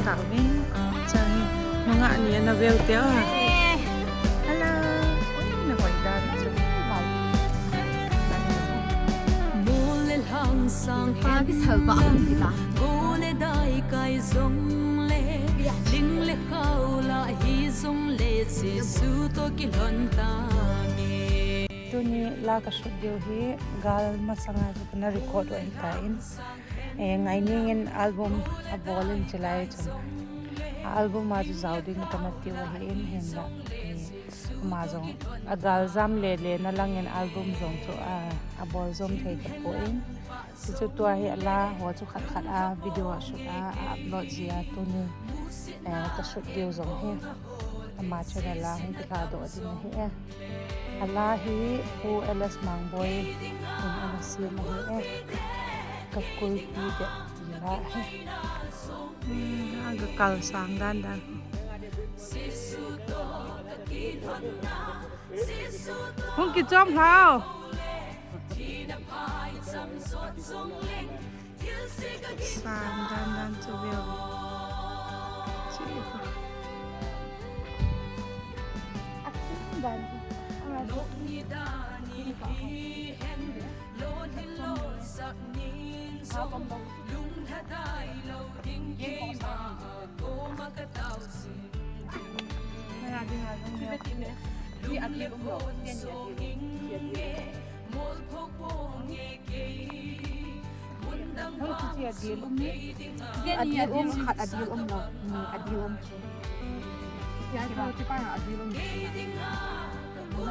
tawin sang mga niya na welte hello na koy dan Pagi salba ang kita. Tuni la ka studio hi gal masanga na record wa hitain ngai ningin album a bolin chalai cham album ma ju zauding kamati wa hin henda ma jong a gal zam le le na langin album jong chu a bol zom thei ka poin si chu tua hi ala ho chu khat khat a video a shoot a upload zia tuni ka studio jong he ma chana la hun ka do adin he ala hi pu ls mangboy un ana si ma he ka kul pi de tira he aga kal sang dan dan hun ki chom hao sang dan dan chu biao dan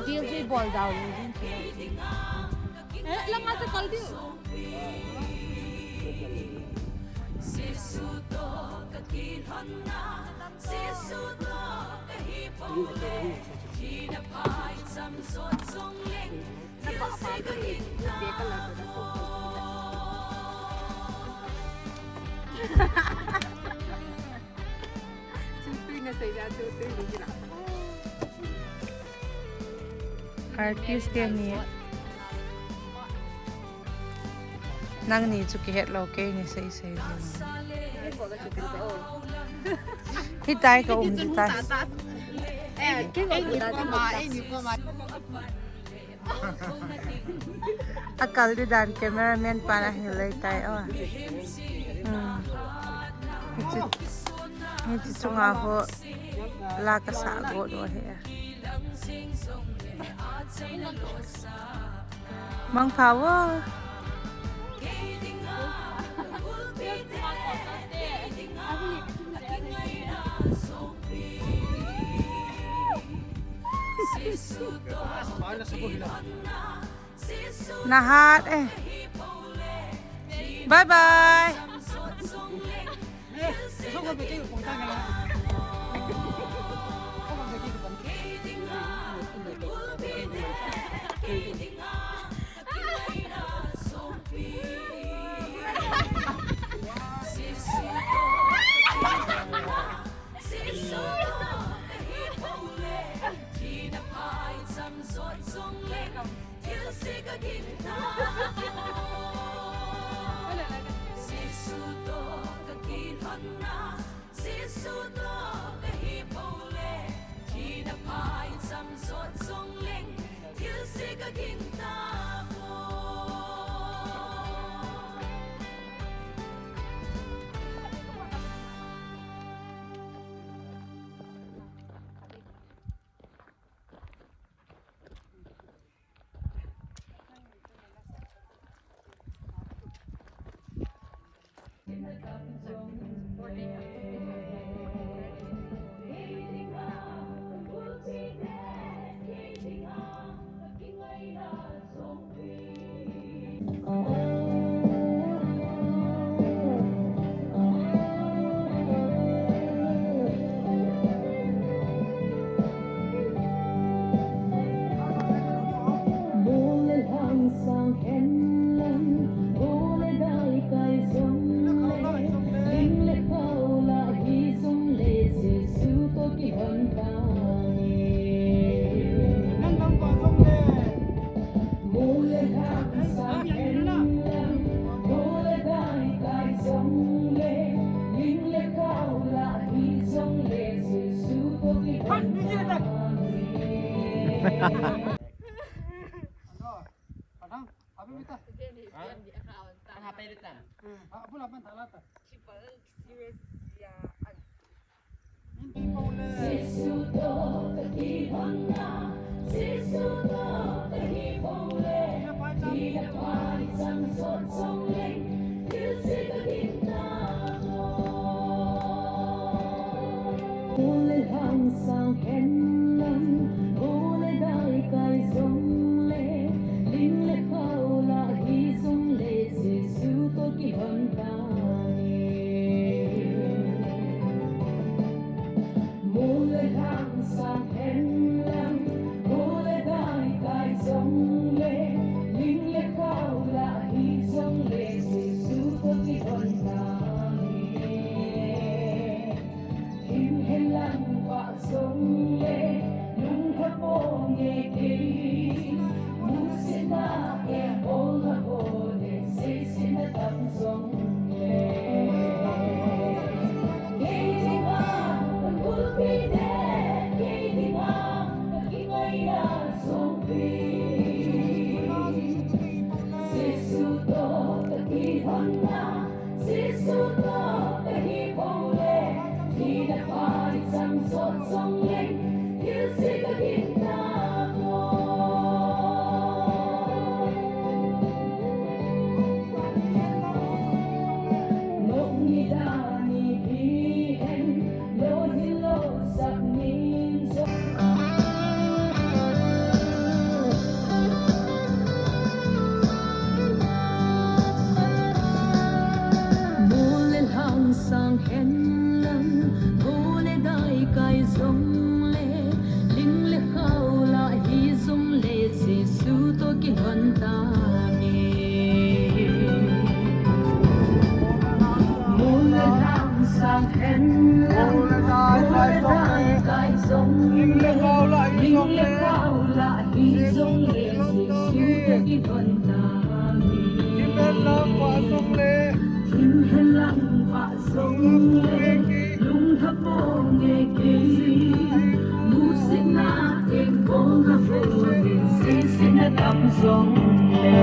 Deal si ball daw din sila. Lang nga sa kaldi. Artist dia ni nang ni chu ki het lo ke ni sei sei hitai ka hitai akal di dan cameraman para hilai tai ni chu chunga ho la ka sa go do he mang power nahat bye bye Hapilitan. Apa lah man talata. Hindi pa Ule hang sang hen lam, ule dai kai song le, ling le khao la hi song le, si su to ki hon ta ni. Ule hang sang hen lam, ule dai kai song le, ling le khao la hi song le, si su to ki hon ta ni. Kim hen lang pa song le, nung hapo nge ki, nung sina e ol hapo le, si sina tam song le. Kay nga, nagulpi de, kay nga, nagingay na song pi. Si suto kakihon na, si suto kahipong le, di na palit sang sot song leng, il si kakinta mo. Nung nidani hihen, lo hilo sak ninso. Mule hang sang hen lam, mule dai kai zong le, ling le khao la hi zong le, si su to ki hon ta ni. Mule hang sang hen lam, mule dai kai zong le, ling le khao la hi zong le, si su to ki hon ta ni. Kim hen lang pa song le, lung hapo nge ki, musik na ek bong hapo din, si sina tam song le.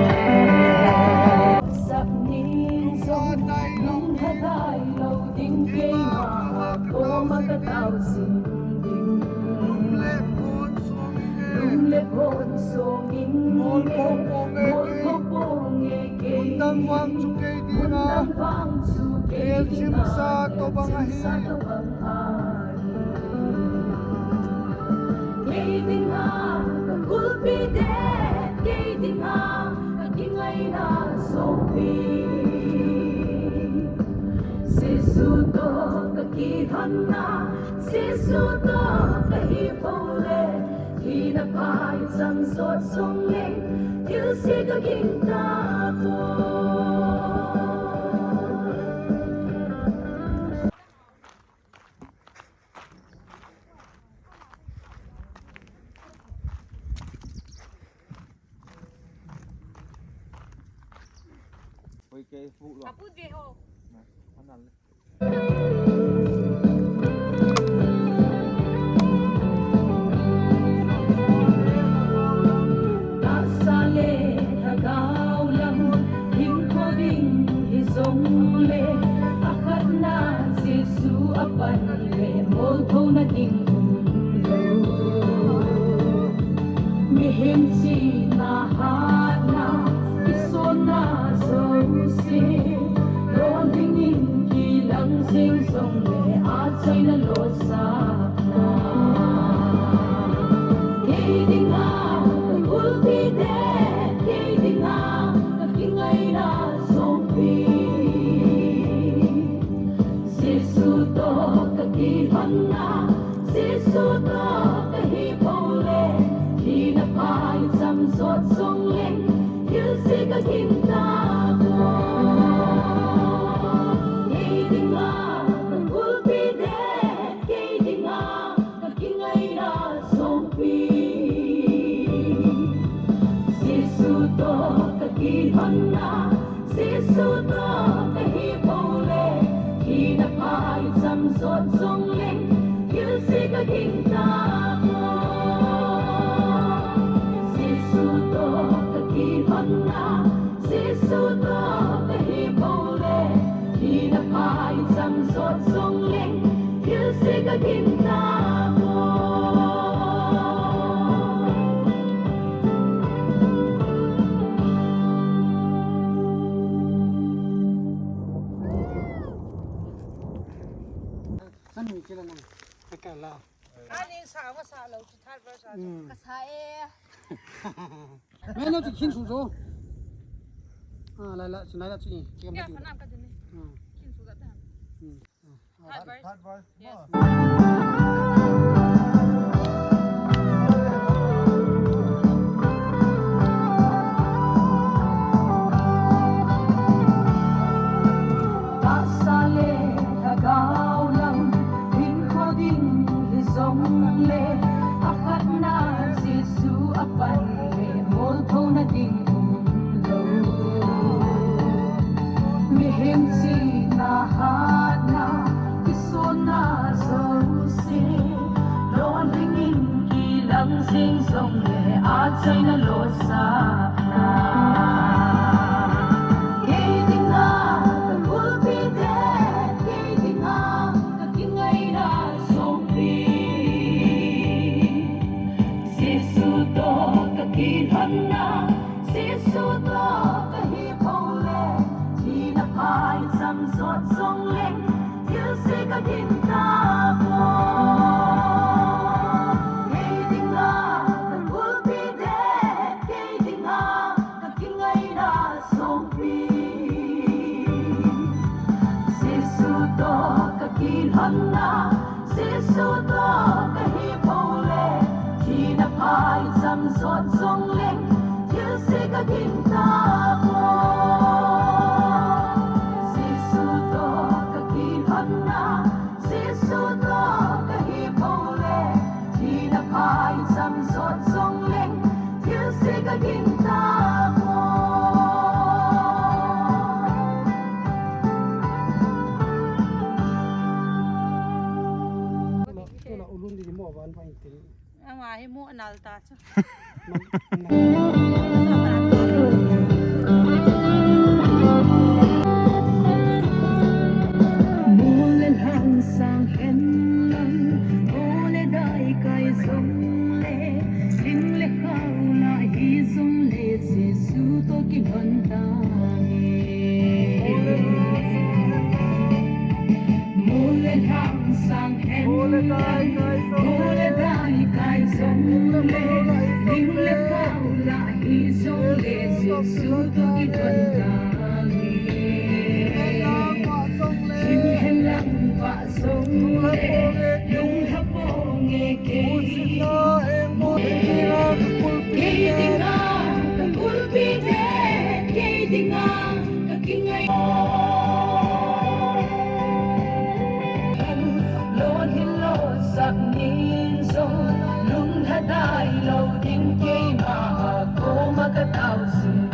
Sap nin song, lung hatay lau ding kay ma, ko makataw sing ding. Lung lepon song ing mol ko po nge ki, Undang wang cukay di nga. El simsa to bangahi. Kating nga, kakulpi de, kating nga, kagingay na sopi. Si suto kakihon na, si suto kahipaw le, hinapayat sang sot song leng, il si kakinta ko. Ôi cái phụ lọ. Kaput viejo. Ăn ăn. Kasale hagaw lang, hingkoding hisong le, akat na si su apan le, molko naging ulo. Mihim si nahana, iso na sausi, rolingin kilang sing song le, at sa'y nalosak na. Kating nga, ulpi de, kating nga, kakingay na sopi. Si suto kakihon na, si suto kahipaw le, hinapayat sang sot song leng, il si kakinta ko. Kating nga, ulpi de, kating nga, kakingay na sopi. Si suto kakihon na, si suto kahipaw le, hinapayat sang sot song leng, il si kakinta ko. Si suto kakihon na, si su to ka hi bo le hi na pai sam sot song leng hil se ka kin ta mo Saan yung kila nang nakala? Ani sawa sa lo chi thar ba sa. Kasai. May na chikin suzo. Lala, sinala chi. Ya, fanam ka din. Kin su da ta. Third verse. Pasale tagaw lang din ko ding isong le akat na si su apan le molto na ding umlo mihim si na hana iso na so si loan ringin kilang sing song le at say na losa na Ulun di mo ban pa intil. Ang ahi mo analta sa. Mulen hang sang hen lang ole dai kai song le ling le khau na hi song le se su to ki ban ta mulen hang sang hen lang ole dai kai song le ling le khau na hi song le se su to ki ban ta Hinh lặng và sông lệ lung hấp bồ nghe kê kê tình a cầm cul pi thế kê tình a cầm kinh ngay lon hin lo sắc nhìn sông lung thắt đai lâu đinh kê mà cô mà cái tàu sừng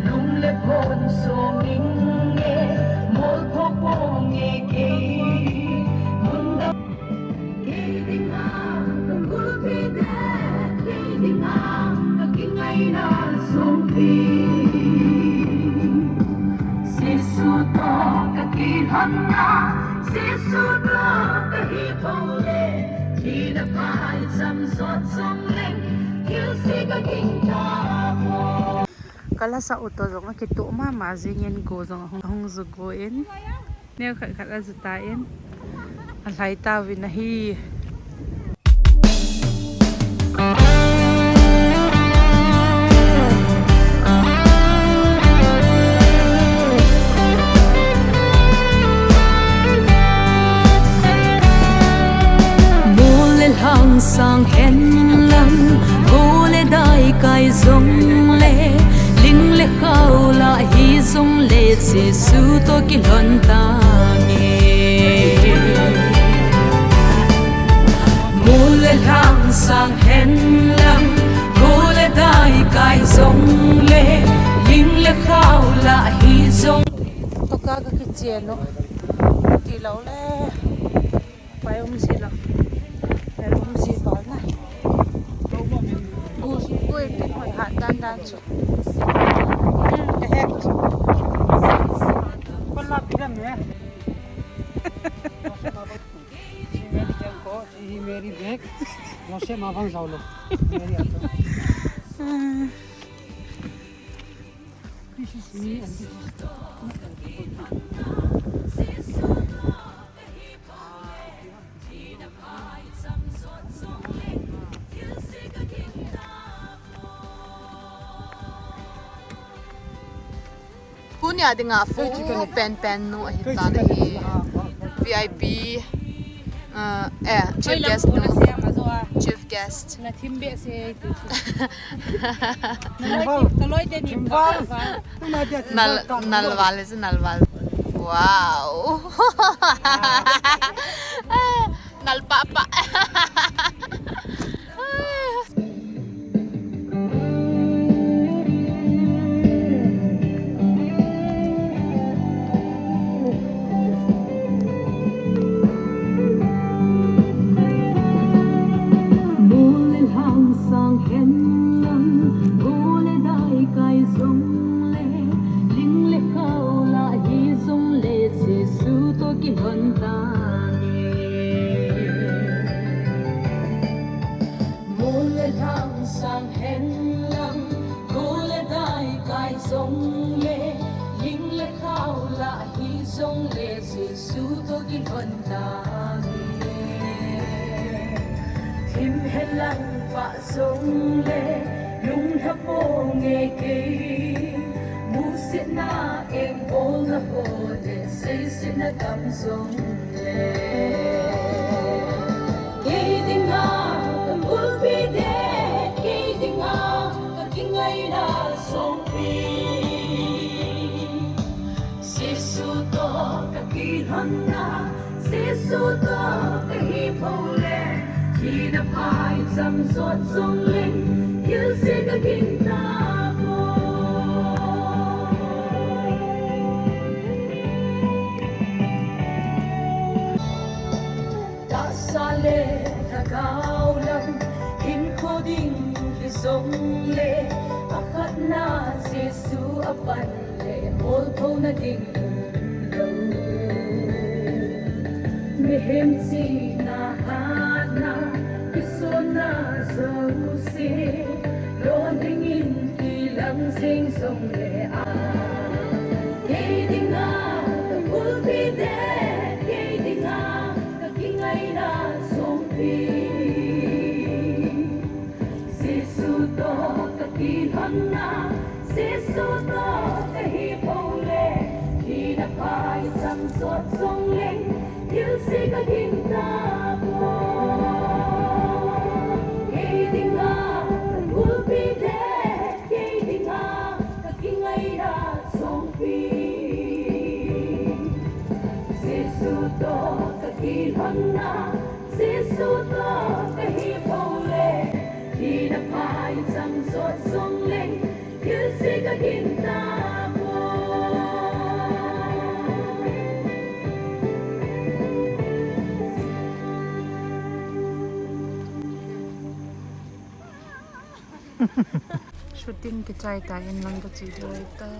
lung lệ phồn sông ninh Kala sa uto zong kitu mama zingin go zong hong zugoin. Neo khat khat azutain. Alhai ta vinahi. Hang sang hen lang cô lê đai cài giống lê linh lê khao la hi giống lê se su to ki lon ta nghe cô lê hang sang hen lang cô lê đai cài giống lê linh lê khao la hi giống To ka ka kicheno. Ti lo le. Pai sila. Pero si bal na. Gus, wait, ด้านสุดกระแหก Con la pira me. She meri janko, she meri bag. No se mabang saulo. Meri ato. This is me and this is. Punya dengan fu pen no hita na hi VIP chief guest no chief guest na timbe se Timbal. taloy de ni Timbal. nalwal is nalwal wow nalpapa Målet hansang henlang Gole dai kai zong le Ling le kao la hi zong le Se su to ki hon ta Målet hansang henlang Gole dai kai zong le Ling le kao la hi zong le Se su to ki hon ta Kim helang pa song le lung hapo nge ke musit na em ol na ho de say sit na kam song le ke ding ha tam bul bi de ke ding ha ka kingai na song pi si su to ka ki han na si su to ka hi po le Khi đã phai dầm suốt sông linh yêu sẽ có kinh ta đã xa lệ đã cao lắm in khô đinh khi sông lệ khát na Giêsu apan lệ hôn thâu na đinh mehem si na hat na kisona sa usi lo dingin ilang sing song le a kay dinga kul bi de kay dinga kakingay na song pi Giêsu to kakilhan na Giêsu to kahipaw le di na pay sang sot song leng yêu sẽ có kinh ta po kay dinga kul bi de kay dinga kakingay na song pi Giêsu to kakilhan na Giêsu to kahipaw le di na pay sang sot song leng yêu sẽ có kinh ta po shooting ke chai tayo lang ka chido ito